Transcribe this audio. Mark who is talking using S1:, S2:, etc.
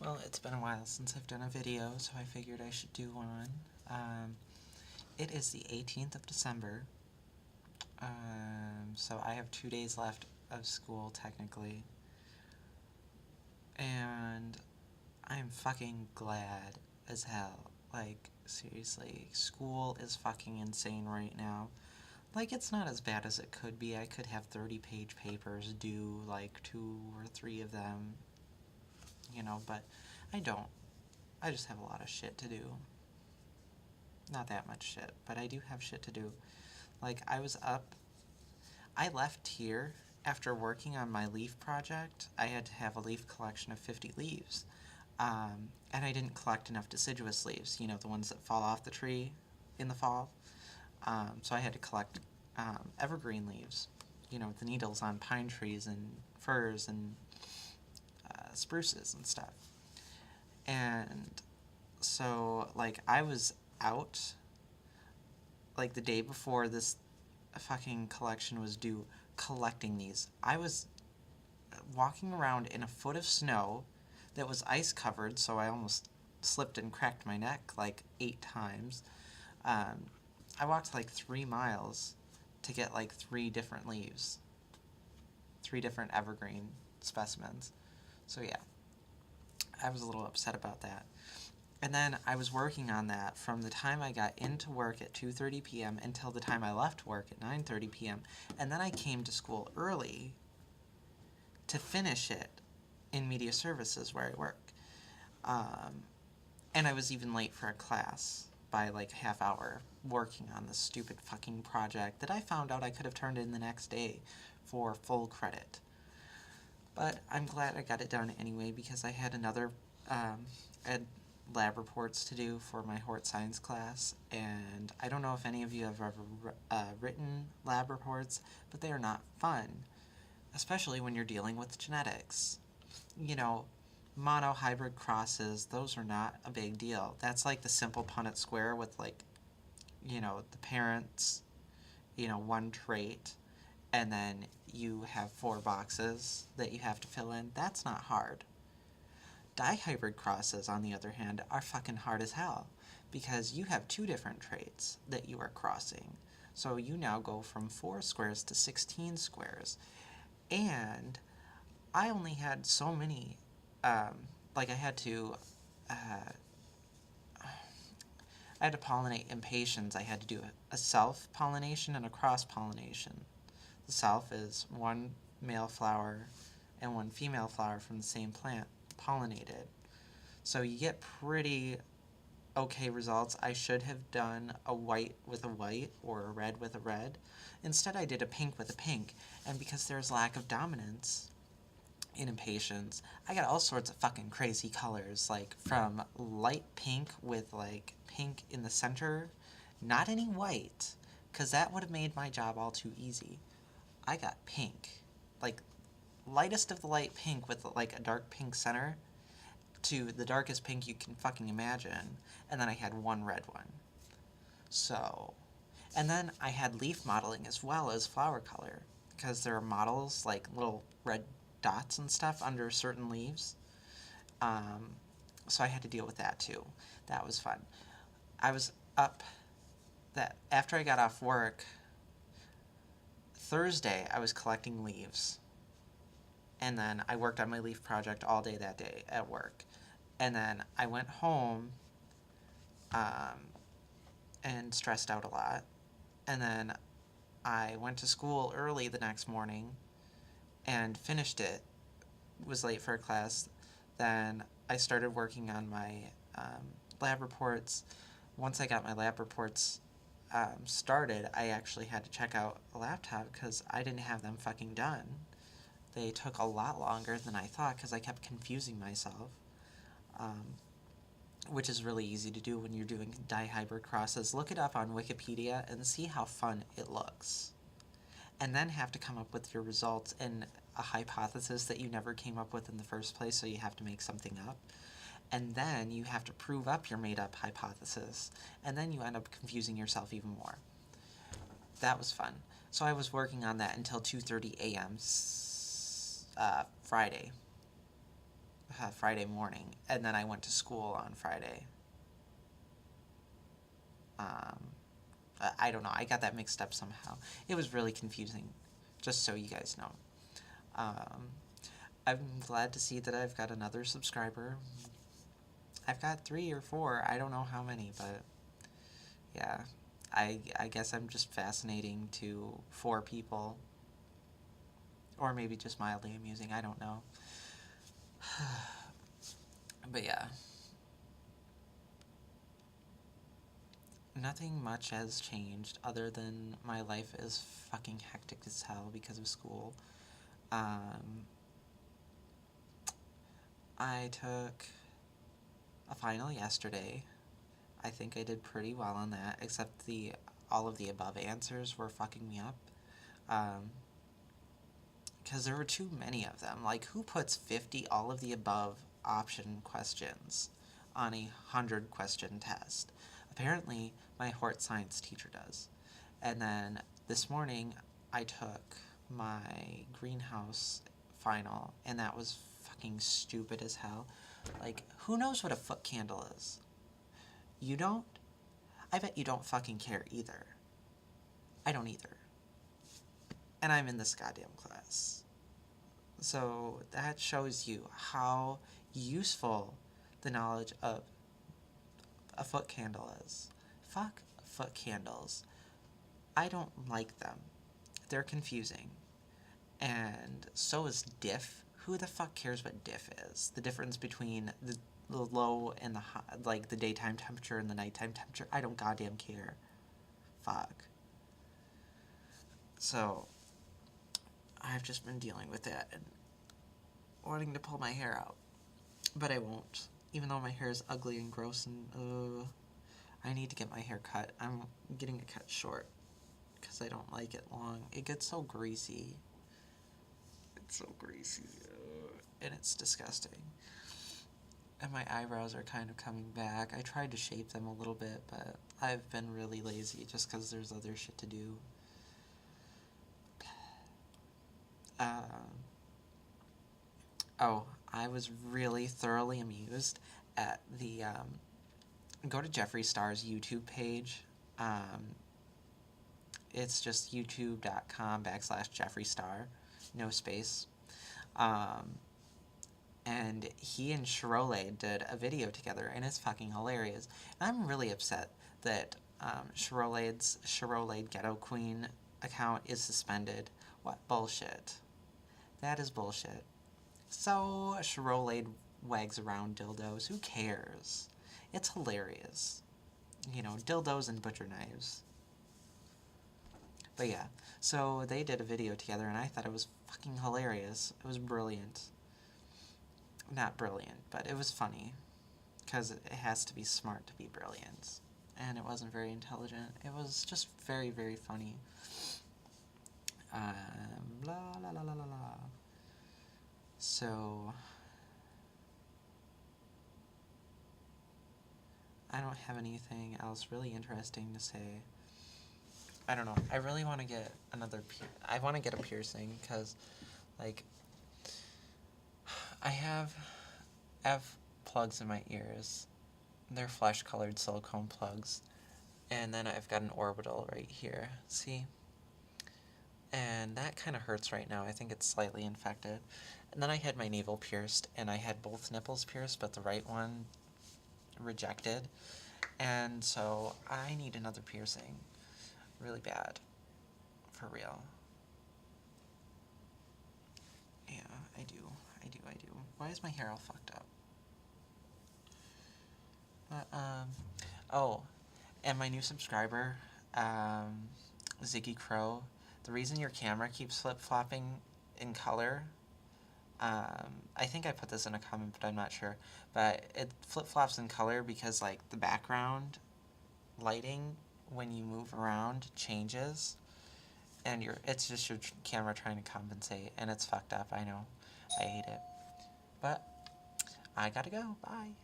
S1: Well, it's been a while since I've done a video, so I figured I should do one. It is the 18th of December, so I have 2 days left of school, technically. And I'm fucking glad as hell. Like, seriously, school is fucking insane right now. Like, it's not as bad as it could be. I could have 30-page papers due, like, 2 or 3 of them, but I don't. I just have a lot of shit to do. Not that much shit, but I do have shit to do. Like, I left here after working on my leaf project. I had to have a leaf collection of 50 leaves. And I didn't collect enough deciduous leaves, the ones that fall off the tree in the fall. So I had to collect evergreen leaves, the needles on pine trees and firs and spruces and stuff. And so, like, I was out, like, the day before this fucking collection was due, collecting these. I was walking around in a foot of snow that was ice covered, so I almost slipped and cracked my neck like 8 times. I walked like 3 miles to get like 3 different leaves, 3 different evergreen specimens. So yeah, I was a little upset about that. And then I was working on that from the time I got into work at 2:30 p.m. until the time I left work at 9:30 p.m. And then I came to school early to finish it in media services where I work. And I was even late for a class by like a half hour working on this stupid fucking project that I found out I could have turned in the next day for full credit. But I'm glad I got it done anyway because I had another lab reports to do for my Hort Science class, and I don't know if any of you have ever written lab reports, but they are not fun, especially when you're dealing with genetics. Monohybrid crosses, those are not a big deal. That's like the simple Punnett square with like, the parents, one trait, and then you have 4 boxes that you have to fill in. That's not hard. Dihybrid crosses, on the other hand, are fucking hard as hell, because you have 2 different traits that you are crossing. So you now go from 4 squares to 16 squares. And I only had so many, like I had to pollinate impatiens. I had to do a self-pollination and a cross-pollination. The self is 1 male flower and 1 female flower from the same plant, pollinated. So you get pretty okay results. I should have done a white with a white or a red with a red. Instead, I did a pink with a pink, and because there's lack of dominance in impatiens, I got all sorts of fucking crazy colors, like from light pink with like pink in the center, not any white, because that would have made my job all too easy. I got pink, like lightest of the light pink with like a dark pink center to the darkest pink you can fucking imagine, and then I had 1 red one. So, and then I had leaf modeling as well as flower color, because there are models, like little red dots and stuff under certain leaves. So I had to deal with that too. That was fun. I was up that after I got off work, Thursday I was collecting leaves. And then I worked on my leaf project all day that day at work. And then I went home and stressed out a lot. And then I went to school early the next morning and finished it. Was late for a class. Then I started working on my lab reports. Once I got my lab reports started, I actually had to check out a laptop because I didn't have them fucking done. They took a lot longer than I thought because I kept confusing myself, which is really easy to do when you're doing dihybrid crosses. Look it up on Wikipedia and see how fun it looks. And then have to come up with your results and a hypothesis that you never came up with in the first place, so you have to make something up. And then you have to prove up your made-up hypothesis, and then you end up confusing yourself even more. That was fun. So I was working on that until 2:30 a.m. Friday. Friday morning, and then I went to school on Friday. I don't know. I got that mixed up somehow. It was really confusing, just so you guys know. I'm glad to see that I've got another subscriber. I've got 3 or 4. I don't know how many, but yeah. I guess I'm just fascinating to 4 people. Or maybe just mildly amusing. I don't know. But yeah. Nothing much has changed other than my life is fucking hectic as hell because of school. I took a final yesterday. I think I did pretty well on that, except all of the above answers were fucking me up. Because there were too many of them. Like, who puts 50 all of the above option questions on a 100-question test? Apparently, my Hort Science teacher does. And then this morning, I took my greenhouse final, and that was fucking stupid as hell. Like, who knows what a foot candle is? You don't? I bet you don't fucking care either. I don't either. And I'm in this goddamn class. So that shows you how useful the knowledge of a foot candle is. Fuck foot candles. I don't like them. They're confusing. And so is diff. Who the fuck cares what diff is? The difference between the low and the high, like the daytime temperature and the nighttime temperature. I don't goddamn care. Fuck. So, I've just been dealing with that and wanting to pull my hair out. But I won't. Even though my hair is ugly and gross and, I need to get my hair cut. I'm getting it cut short. Because I don't like it long. It gets so greasy. It's so greasy. And it's disgusting. And my eyebrows are kind of coming back. I tried to shape them a little bit, but I've been really lazy just because there's other shit to do. I was really thoroughly amused at the, go to Jeffree Star's YouTube page. It's just youtube.com/Jeffree Star, no space. And he and Sharolaid did a video together, and it's fucking hilarious. And I'm really upset that Sharolaid Ghetto Queen account is suspended. What bullshit. That is bullshit. So Sharolaid wags around dildos. Who cares? It's hilarious. You know, dildos and butcher knives. But yeah, so they did a video together, and I thought it was fucking hilarious. It was brilliant. Not brilliant, but it was funny. Because it has to be smart to be brilliant. And it wasn't very intelligent. It was just very, very funny. Blah, la, la, la, la, la. So, I don't have anything else really interesting to say. I don't know. I really want to get I want to get a piercing, because, like, I have plugs in my ears. They're flesh-colored silicone plugs. And then I've got an orbital right here. See? And that kind of hurts right now. I think it's slightly infected. And then I had my navel pierced, and I had both nipples pierced, but the right one rejected. And so I need another piercing. Really bad. For real. Yeah, I do. Why is my hair all fucked up? But, oh, and my new subscriber, Ziggy Crow, the reason your camera keeps flip-flopping in color, I think I put this in a comment, but I'm not sure, but it flip-flops in color because, like, the background lighting, when you move around, changes, and it's just your camera trying to compensate, and it's fucked up, I know. I hate it. But I gotta go. Bye.